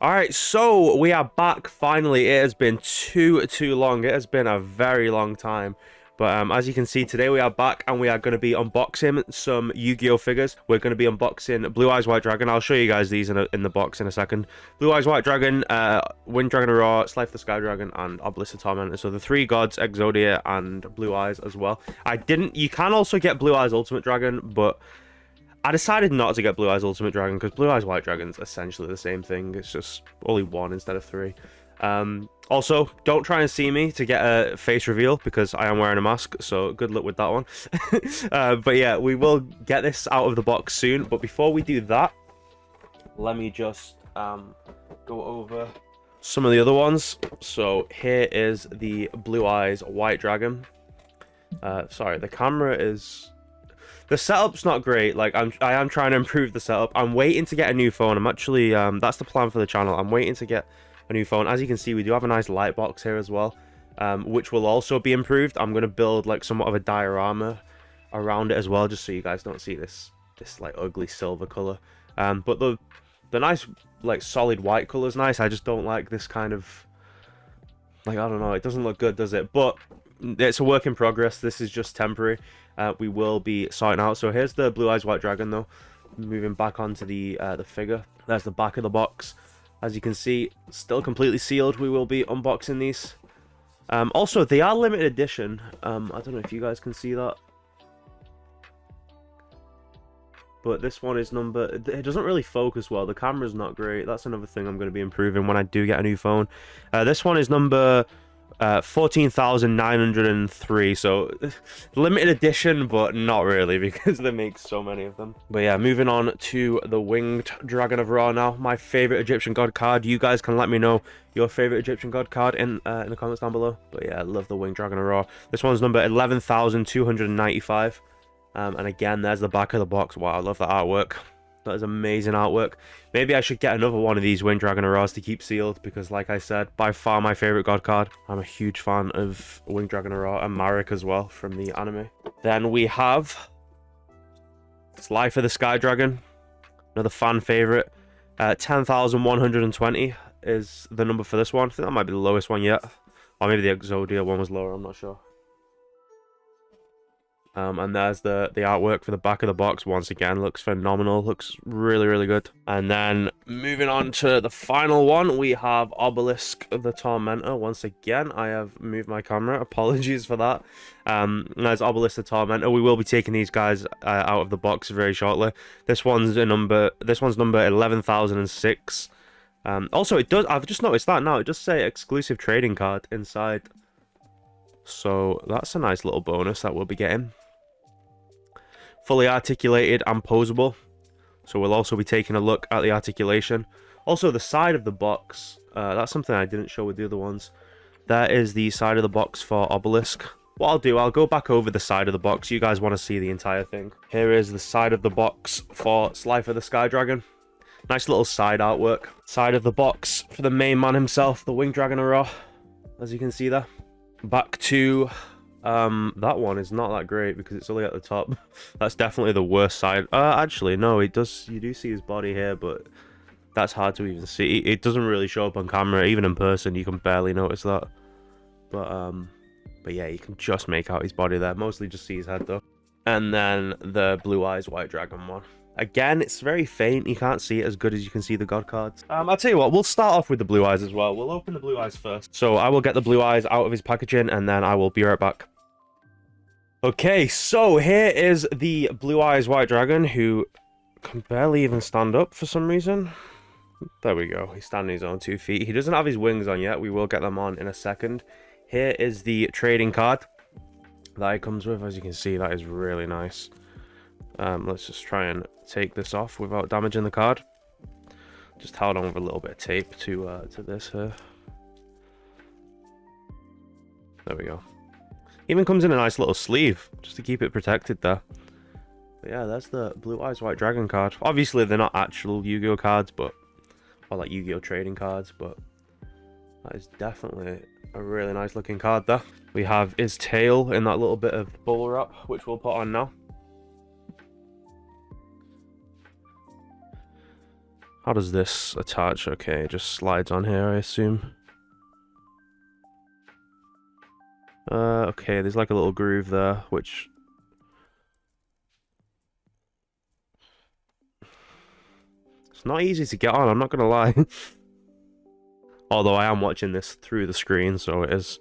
All right, so we are back finally. It has been too long. It has been a very long time. But as you can see, today we are back and we are going to be unboxing some Yu-Gi-Oh figures. We're going to be unboxing Blue Eyes White Dragon. I'll show you guys these in the box in a second. Blue Eyes White Dragon, Wind Dragon Aurora, Slifer the Sky Dragon, and Obelisk the Tormentor. So the three gods, EXODIA and Blue Eyes as well. You can also get Blue Eyes Ultimate Dragon, but I decided not to get Blue Eyes Ultimate Dragon because Blue Eyes White Dragon is essentially the same thing. It's just only one instead of three. Also, don't try and see me to get a face reveal because I am wearing a mask, so good luck with that one. But yeah, we will get this out of the box soon. But before we do that, let me just go over some of the other ones. So here is the Blue Eyes White Dragon. Sorry, the camera is... The setup's not great. Like I am trying to improve the setup. I'm waiting to get a new phone. I'm actually that's the plan for the channel. I'm waiting to get a new phone. As you can see, we do have a nice light box here as well, which will also be improved. I'm gonna build like somewhat of a diorama around it as well, just so you guys don't see this like ugly silver color. But the nice like solid white color is nice. I just don't like this kind of like, I don't know. It doesn't look good, does it? But it's a work in progress. This is just temporary. We will be sorting out. So here's the Blue Eyes White Dragon though. Moving back onto the figure. There's the back of the box. As you can see, still completely sealed. We will be unboxing these. Also, they are limited edition. I don't know if you guys can see that. But this one is it doesn't really focus well. The camera's not great. That's another thing I'm going to be improving when I do get a new phone. This one is number 14,903, so limited edition, but not really because they make so many of them. But yeah, moving on to the Winged Dragon of Ra now, my favorite Egyptian god card. You guys can let me know your favorite Egyptian god card in the comments down below. But yeah, I love the Winged Dragon of Ra. This one's number 11,295, and again, there's the back of the box. Wow, I love that artwork. That is amazing artwork. Maybe I should get another one of these Wind Dragon Auroras to keep sealed because, like I said, by far my favorite god card. I'm a huge fan of Wind Dragon Aurora and Marek as well from the anime. Then we have SLIFER the Sky Dragon, another fan favorite. 10,120 is the number for this one. I think that might be the lowest one yet, or maybe the EXODIA one was lower. I'm not sure. And there's the artwork for the back of the box. Once again, looks phenomenal. Looks really good. And then moving on to the final one, we have Obelisk the Tormentor. Once again, I have moved my camera. Apologies for that. There's Obelisk the Tormentor. We will be taking these guys out of the box very shortly. This one's number 11,006. Also, it does. I've just noticed that now. It does say exclusive trading card inside. So that's a nice little bonus that we'll be getting. Fully articulated and posable, so we'll also be taking a look at the articulation. Also, the side of the box, that's something I didn't show with the other ones. That is the side of the box for Obelisk. What I'll do, I'll go back over the side of the box. You guys want to see the entire thing. Here is the side of the box for SLIFER the Sky Dragon. Nice little side artwork. Side of the box for the main man himself, the Winged Dragon Aurora, as you can see there. Back to that one is not that great because it's only at the top. That's definitely the worst side. Actually no, you do see his body here, but that's hard to even see. It doesn't really show up on camera. Even in person you can barely notice that. But yeah, you can just make out his body there. Mostly just see his head though. And then the Blue Eyes White Dragon one. Again, it's very faint. You can't see it as good as you can see the god cards. I'll tell you what, we'll start off with the Blue Eyes as well. We'll open the Blue Eyes first. So I will get the Blue Eyes out of his packaging and then I will be right back. Okay, so here is the Blue Eyes White Dragon, who can barely even stand up for some reason. There we go. He's standing on his own 2 feet. He doesn't have his wings on yet. We will get them on in a second. Here is the trading card that it comes with. As you can see, that is really nice. Let's just try and take this off without damaging the card. Just held on with a little bit of tape to this here. There we go. Even comes in a nice little sleeve just to keep it protected there. But yeah, that's the Blue Eyes White Dragon card. Obviously, they're not actual Yu-Gi-Oh cards, or like Yu-Gi-Oh trading cards, but that is definitely a really nice looking card there. We have his tail in that little bit of bubble wrap, which we'll put on now. How does this attach? Okay, it just slides on here, I assume. Okay, there's like a little groove there, which... It's not easy to get on, I'm not gonna lie. Although I am watching this through the screen, so it is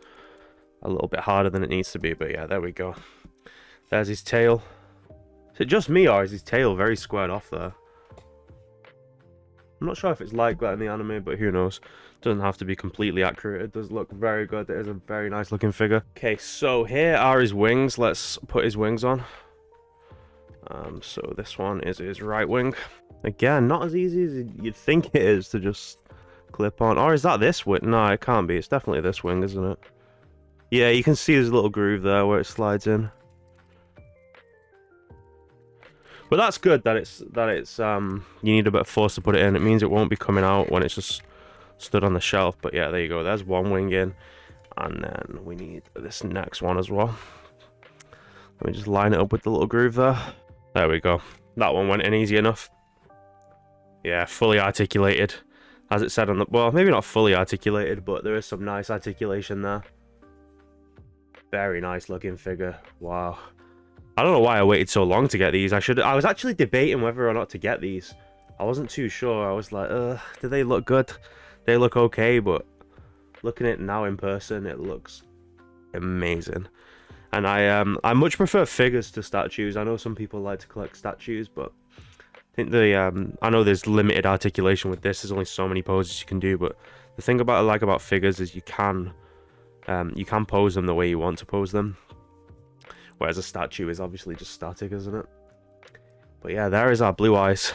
a little bit harder than it needs to be. But yeah, there we go. There's his tail. Is it just me, or is his tail very squared off there? I'm not sure if it's like that in the anime, but who knows. Doesn't have to be completely accurate. It does look very good. It is a very nice looking figure. Okay, so here are his wings. Let's put his wings on. So this one is his right wing. Again, not as easy as you'd think it is to just clip on. Or is that this wing? No, it can't be. It's definitely this wing, isn't it? Yeah, you can see his little groove there where it slides in. But that's good that it's you need a bit of force to put it in. It means it won't be coming out when it's just stood on the shelf. But yeah, there you go. There's one wing in. And then we need this next one as well. Let me just line it up with the little groove there. There we go. That one went in easy enough. Yeah, fully articulated. As it said on the... Well, maybe not fully articulated, but there is some nice articulation there. Very nice looking figure. Wow. I don't know why I waited so long to get these. I was actually debating whether or not to get these. I wasn't too sure. I was like, do they look good? They look okay, but looking at it now in person, it looks amazing. And I much prefer figures to statues. I know some people like to collect statues, but I think I know there's limited articulation with this. There's only so many poses you can do, but the thing I like about figures is you can pose them the way you want to pose them. Whereas a statue is obviously just static, isn't it? But yeah, there is our Blue Eyes.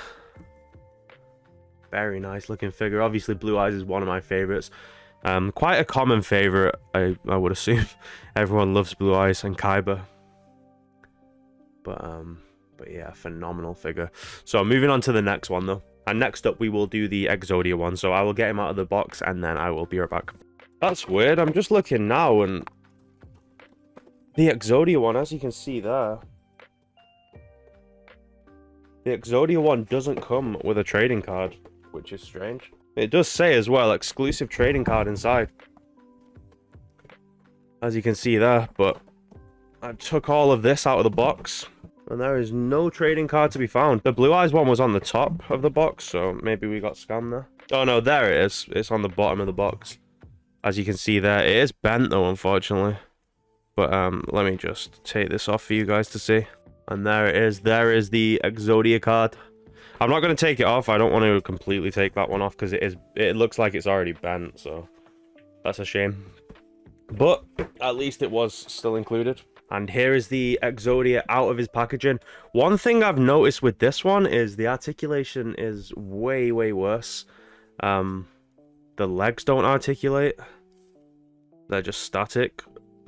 Very nice looking figure. Obviously, Blue Eyes is one of my favorites. Quite a common favorite, I would assume. Everyone loves Blue Eyes and Kaiba. But yeah, phenomenal figure. So moving on to the next one though. And next up, we will do the EXODIA one. So I will get him out of the box and then I will be right back. That's weird. I'm just looking now and the EXODIA one, as you can see there, the EXODIA one doesn't come with a trading card, which is strange. It does say as well, exclusive trading card inside, as you can see there, but I took all of this out of the box, and there is no trading card to be found. The Blue Eyes one was on the top of the box, so maybe we got scammed there. Oh no, there it is. It's on the bottom of the box. As you can see there, it is bent though, unfortunately. But let me just take this off for you guys to see. And there it is. There is the EXODIA card. I'm not going to take it off. I don't want to completely take that one off because it looks like it's already bent. So that's a shame. But at least it was still included. And here is the EXODIA out of his packaging. One thing I've noticed with this one is the articulation is way, way worse. The legs don't articulate. They're just static.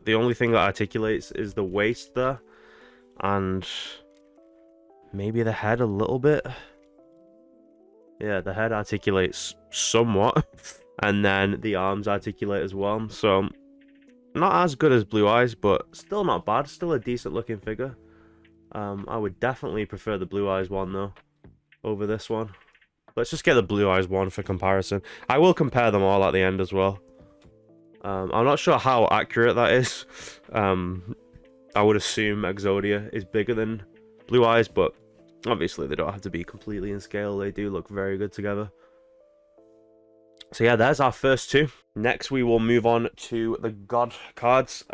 The only thing that articulates is the waist there, and maybe the head a little bit. Yeah, the head articulates somewhat, and then the arms articulate as well. So, not as good as Blue Eyes, but still not bad. Still a decent looking figure. I would definitely prefer the Blue Eyes one though, over this one. Let's just get the Blue Eyes one for comparison. I will compare them all at the end as well. I'm not sure how accurate that is. I would assume EXODIA is bigger than Blue Eyes, but obviously they don't have to be completely in scale. They do look very good together. So yeah, there's our first two. Next, we will move on to the God cards.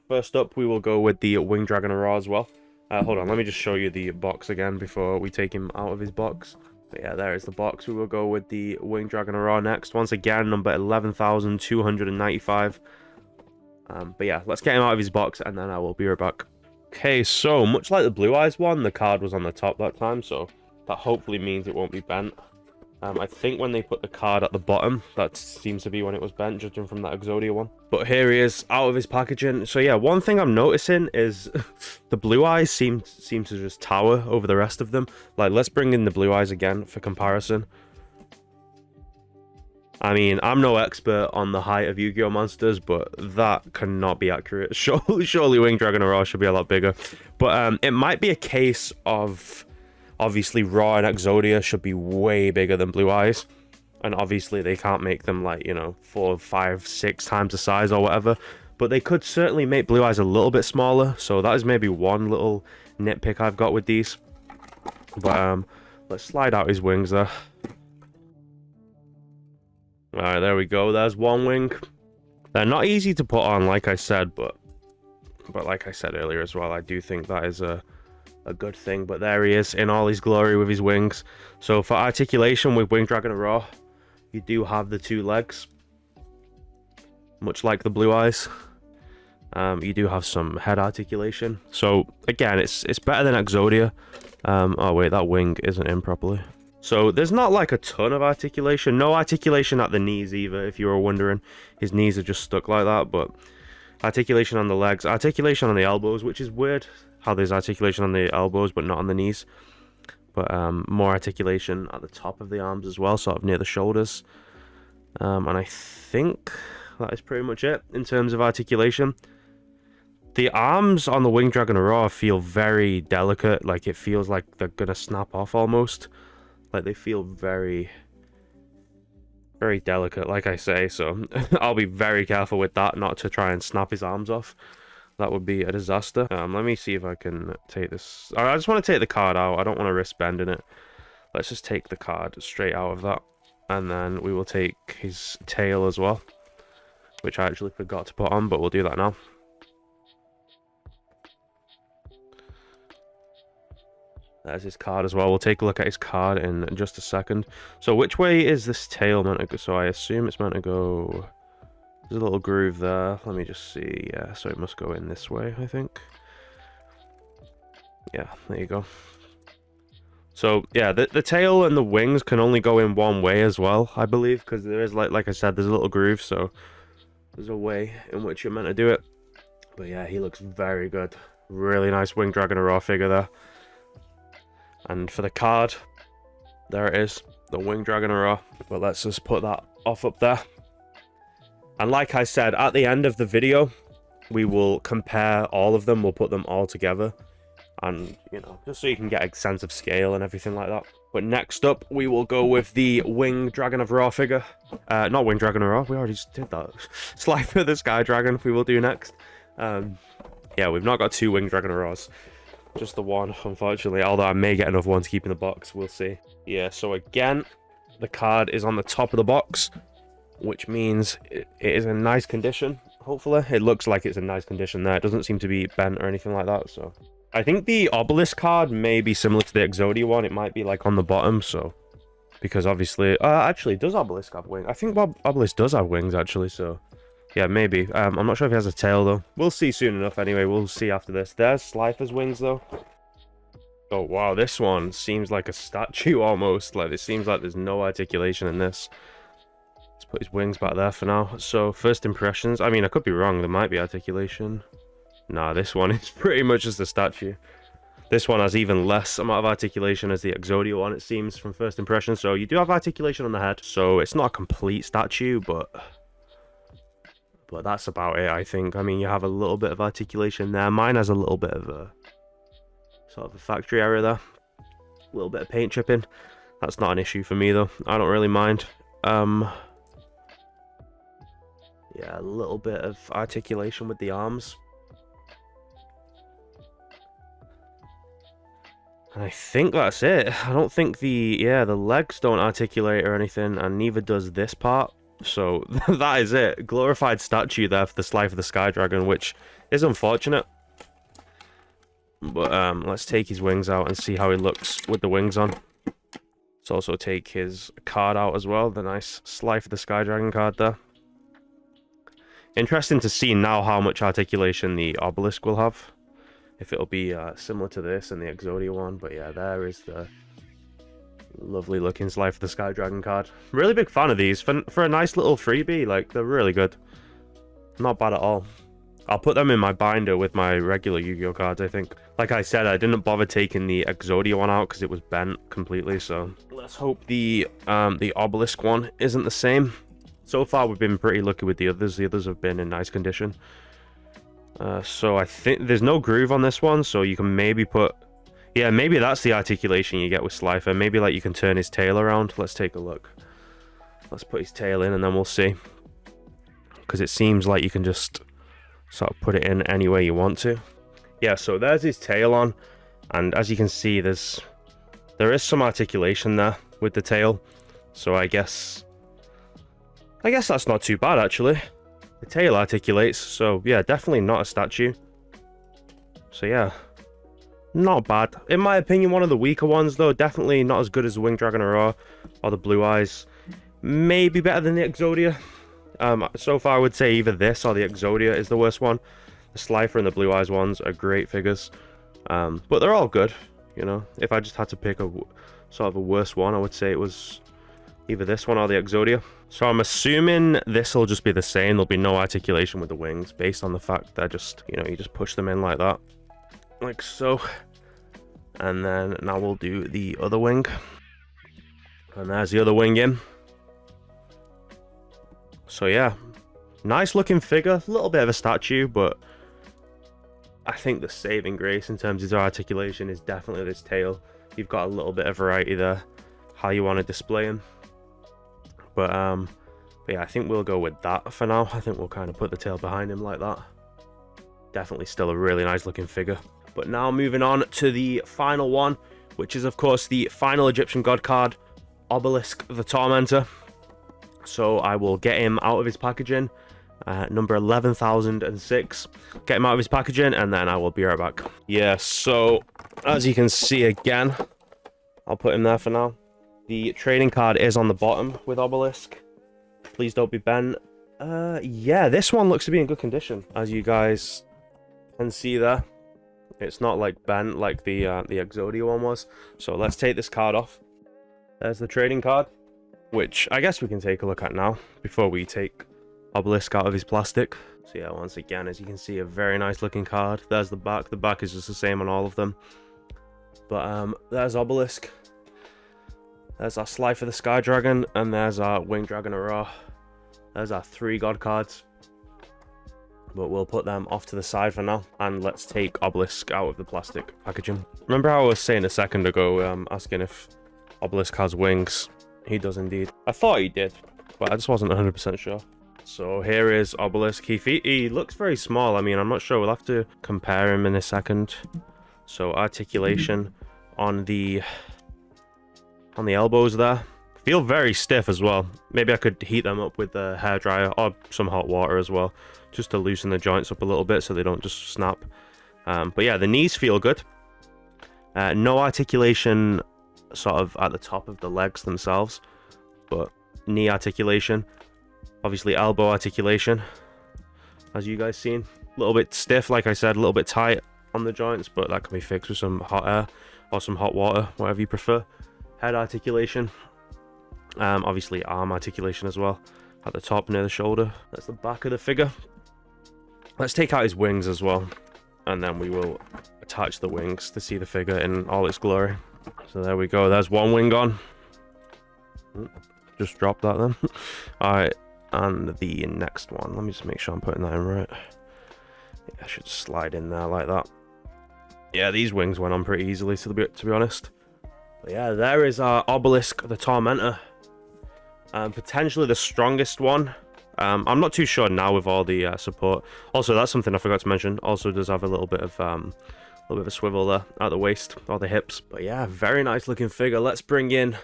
First up, we will go with the Winged Dragon Aurora as well. Hold on, let me just show you the box again before we take him out of his box. But yeah, there is the box. We will go with the Winged Dragon Aurora next. Once again, number 11,295. But yeah, let's get him out of his box and then I will be right back. Okay, so much like the Blue Eyes one, the card was on the top that time, so that hopefully means it won't be bent. I think when they put the card at the bottom, that seems to be when it was bent, judging from that EXODIA one. But here he is, out of his packaging. So yeah, one thing I'm noticing is the Blue Eyes seem to just tower over the rest of them. Like, let's bring in the Blue Eyes again for comparison. I mean, I'm no expert on the height of Yu-Gi-Oh monsters, but that cannot be accurate. Surely Winged Dragon Aurora should be a lot bigger. But it might be a case of Obviously, Raw and Exodia should be way bigger than Blue Eyes. And obviously, they can't make them like, you know, 4, 5, 6 times the size or whatever. But they could certainly make Blue Eyes a little bit smaller. So that is maybe one little nitpick I've got with these. But let's slide out his wings there. Alright, there we go. There's one wing. They're not easy to put on, like I said, but like I said earlier as well, I do think that is a good thing. But there he is in all his glory with his wings. So for articulation with Winged Dragon of Ra, you do have the 2 legs, much like the Blue Eyes. You do have some head articulation. So again, it's better than Exodia. Oh wait, that wing isn't in properly. So there's not like a ton of articulation. No articulation at the knees either, if you were wondering. His knees are just stuck like that, but articulation on the legs, articulation on the elbows, which is weird how there's articulation on the elbows but not on the knees. But more articulation at the top of the arms as well, sort of near the shoulders. And I think that is pretty much it in terms of articulation. The arms on the Winged Dragon of Ra feel very delicate, like it feels like they're gonna snap off almost. Like they feel very, very delicate, like I say, so I'll be very careful with that, not to try and snap his arms off. That would be a disaster. Let me see if I can take this. I just want to take the card out. I don't want to risk bending it. Let's just take the card straight out of that. And then we will take his tail as well, which I actually forgot to put on, but we'll do that now. There's his card as well. We'll take a look at his card in just a second. So which way is this tail meant to go? So I assume it's meant to go... There's a little groove there. Let me just see. Yeah, so it must go in this way, I think. Yeah, there you go. So, yeah, the tail and the wings can only go in one way as well, I believe, because there is, like I said, there's a little groove, so there's a way in which you're meant to do it. But yeah, he looks very good. Really nice Winged Dragon of Ra figure there. And for the card, there it is, the Winged Dragon of Ra. But let's just put that off up there. And like I said, at the end of the video, we will compare all of them. We'll put them all together. And, you know, just so you can get a sense of scale and everything like that. But next up, we will go with the Winged Dragon of Ra figure. Not Winged Dragon of Ra, we already just did that. Slifer the Sky Dragon, we will do next. Yeah, we've not got 2 Winged Dragon of Ra's. Just the one, unfortunately. Although I may get another one to keep in the box, we'll see. Yeah, so again, the card is on the top of the box, which means it is in nice condition, hopefully. It looks like it's in nice condition there. It doesn't seem to be bent or anything like that, so... I think the Obelisk card may be similar to the Exodia one. It might be, like, on the bottom, so... Because, obviously... actually, does Obelisk have wings? I think Obelisk does have wings, actually, so... Yeah, maybe. I'm not sure if he has a tail, though. We'll see soon enough, anyway. We'll see after this. There's Slifer's wings, though. Oh, wow. This one seems like a statue, almost. Like, it seems like there's no articulation in this. Let's put his wings back there for now. So, first impressions. I mean, I could be wrong. There might be articulation. Nah, this one is pretty much just a statue. This one has even less amount of articulation as the Exodia one, it seems, from first impression. So, you do have articulation on the head. So, it's not a complete statue, but that's about it, I think. I mean, you have a little bit of articulation there. Mine has a little bit of a sort of a factory area there. A little bit of paint chipping. That's not an issue for me, though. I don't really mind. Yeah, a little bit of articulation with the arms. And I think that's it. I don't think the legs don't articulate or anything, and neither does this part. So that is it. Glorified statue there for the Slifer the Sky Dragon, which is unfortunate. But let's take his wings out and see how he looks with the wings on. Let's also take his card out as well, the nice Slifer the Sky Dragon card there. Interesting to see now how much articulation the Obelisk will have. If it'll be similar to this and the Exodia one. But yeah, there is the lovely looking Slifer the Sky Dragon card. Really big fan of these. For a nice little freebie, like, they're really good. Not bad at all. I'll put them in my binder with my regular Yu-Gi-Oh cards, I think. Like I said, I didn't bother taking the Exodia one out because it was bent completely, so let's hope the Obelisk one isn't the same. So far, we've been pretty lucky with the others. The others have been in nice condition. So I think there's no groove on this one, so you can maybe put... Yeah, maybe that's the articulation you get with Slifer. Maybe like you can turn his tail around. Let's take a look. Let's put his tail in and then we'll see. Because it seems like you can just sort of put it in any way you want to. Yeah, so there's his tail on. And as you can see, there is some articulation there with the tail. So I guess that's not too bad, actually. The tail articulates, so yeah, definitely not a statue. So yeah, not bad. In my opinion, one of the weaker ones, though. Definitely not as good as the Winged Dragon Aurora or the Blue Eyes. Maybe better than the EXODIA. So far, I would say either this or the EXODIA is the worst one. The Slifer and the Blue Eyes ones are great figures. But they're all good, you know. If I just had to pick a sort of a worse one, I would say it was either this one or the EXODIA. So I'm assuming this will just be the same. There'll be no articulation with the wings based on the fact they're just, you know, you just push them in like that. Like so. And then now we'll do the other wing. And there's the other wing in. So yeah, nice looking figure. A little bit of a statue, but I think the saving grace in terms of his articulation is definitely this tail. You've got a little bit of variety there, how you want to display him. But yeah, I think we'll go with that for now. I think we'll kind of put the tail behind him like that. Definitely still a really nice looking figure. But now moving on to the final one, which is of course the final Egyptian god card, Obelisk the Tormentor. So I will get him out of his packaging, number 11,006. Get him out of his packaging and then I will be right back. Yeah, so as you can see again, I'll put him there for now. The trading card is on the bottom with Obelisk. Please don't be bent. Yeah, this one looks to be in good condition, as you guys can see there. It's not like bent like the EXODIA one was. So let's take this card off. There's the trading card, which I guess we can take a look at now before we take Obelisk out of his plastic. So yeah, once again, as you can see, a very nice looking card. There's the back. The back is just the same on all of them. But there's Obelisk. There's our SLIFER the Sky Dragon, and there's our Winged Dragon Aurora. There's our 3 god cards. But we'll put them off to the side for now, and let's take Obelisk out of the plastic packaging. Remember how I was saying a second ago, asking if Obelisk has wings? He does indeed. I thought he did, but I just wasn't 100% sure. So here is Obelisk. He looks very small. I mean, I'm not sure. We'll have to compare him in a second. So articulation on the elbows there. Feel very stiff as well. Maybe I could heat them up with the hairdryer or some hot water as well, just to loosen the joints up a little bit so they don't just snap. But yeah, the knees feel good. No articulation sort of at the top of the legs themselves, but knee articulation. Obviously elbow articulation, as you guys seen. A little bit stiff, like I said, a little bit tight on the joints, but that can be fixed with some hot air or some hot water, whatever you prefer. Head articulation. Obviously arm articulation as well at the top near the shoulder. That's the back of the figure. Let's take out his wings as well, and then we will attach the wings to see the figure in all its glory. So there we go. There's one wing on. Just drop that then. Alright, and the next one. Let me just make sure I'm putting that in right. Yeah, I should slide in there like that. Yeah, these wings went on pretty easily, to be honest. But yeah, there is our Obelisk the Tormentor. Potentially the strongest one. I'm not too sure now with all the support. Also, that's something I forgot to mention. Also does have a little bit of a swivel there at the waist or the hips. But yeah, very nice looking figure. Let's bring in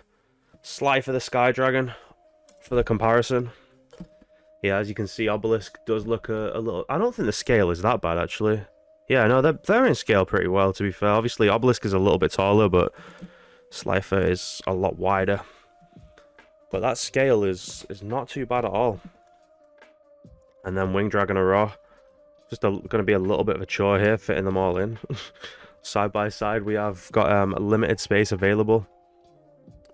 SLIFER the Sky Dragon for the comparison. Yeah, as you can see, Obelisk does look a little... I don't think the scale is that bad, actually. Yeah, no, they're in scale pretty well, to be fair. Obviously, Obelisk is a little bit taller, but SLIFER is a lot wider. But that scale is not too bad at all. And then Winged Dragon Aurora. Just going to be a little bit of a chore here, fitting them all in. Side by side, we have got a limited space available.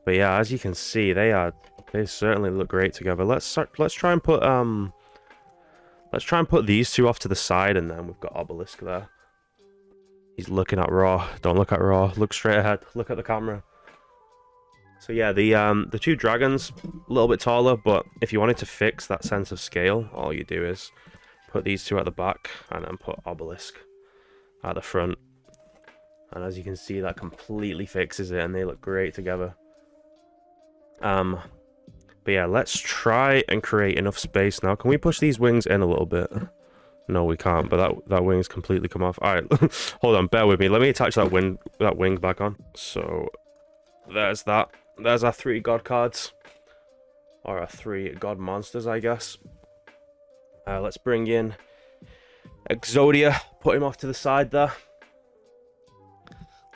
But yeah, as you can see, they certainly look great together. Let's try and put these two off to the side, and then we've got Obelisk there. He's looking at Raw. Don't look at Raw. Look straight ahead. Look at the camera. So yeah, the two dragons, a little bit taller, but if you wanted to fix that sense of scale, all you do is put these two at the back and then put Obelisk at the front. And as you can see, that completely fixes it, and they look great together. But yeah, let's try and create enough space now. Can we push these wings in a little bit? No, we can't, but that wing's completely come off. All right, hold on, bear with me. Let me attach that wing back on. So there's that. There's our 3 god cards, or our 3 god monsters, I guess. Let's bring in EXODIA. Put him off to the side there.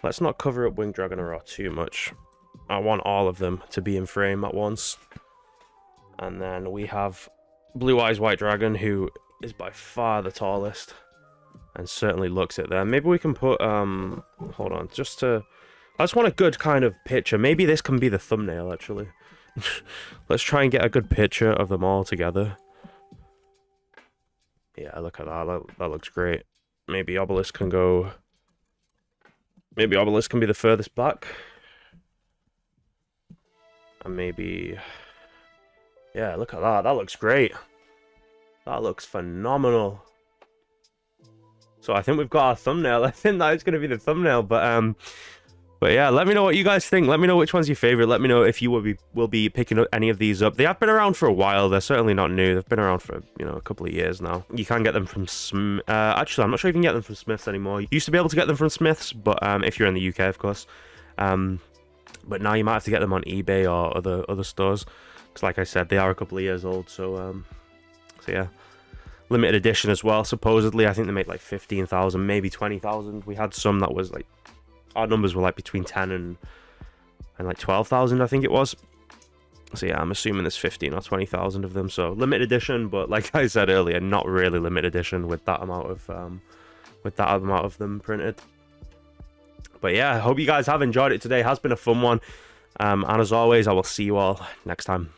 Let's not cover up Winged Dragon Aurora too much. I want all of them to be in frame at once. And then we have Blue Eyes White Dragon, who is by far the tallest, and certainly looks it there. Maybe we can put hold on, I just want a good kind of picture. Maybe this can be the thumbnail, actually. Let's try and get a good picture of them all together. Yeah, look at that. That looks great. Maybe Obelisk can go... Maybe Obelisk can be the furthest back. And maybe... Yeah, look at that. That looks great. That looks phenomenal. So I think we've got our thumbnail. I think that is going to be the thumbnail. But yeah, let me know what you guys think. Let me know which one's your favorite. Let me know if you will be picking up any of these up. They have been around for a while. They're certainly not new. They've been around for, you know, a couple of years now. You can get them from actually, I'm not sure you can get them from Smiths anymore. You used to be able to get them from Smiths, but if you're in the UK, of course. But now you might have to get them on eBay or other stores, because like I said, they are a couple of years old. So yeah, limited edition as well. Supposedly, I think they make like 15,000, maybe 20,000. We had some that was like, our numbers were like between 10 and like 12,000, I think it was. So yeah, I'm assuming there's 15 or 20,000 of them. So limited edition, but like I said earlier, not really limited edition with that amount of them printed. But yeah, I hope you guys have enjoyed it today. It has been a fun one. And as always, I will see you all next time.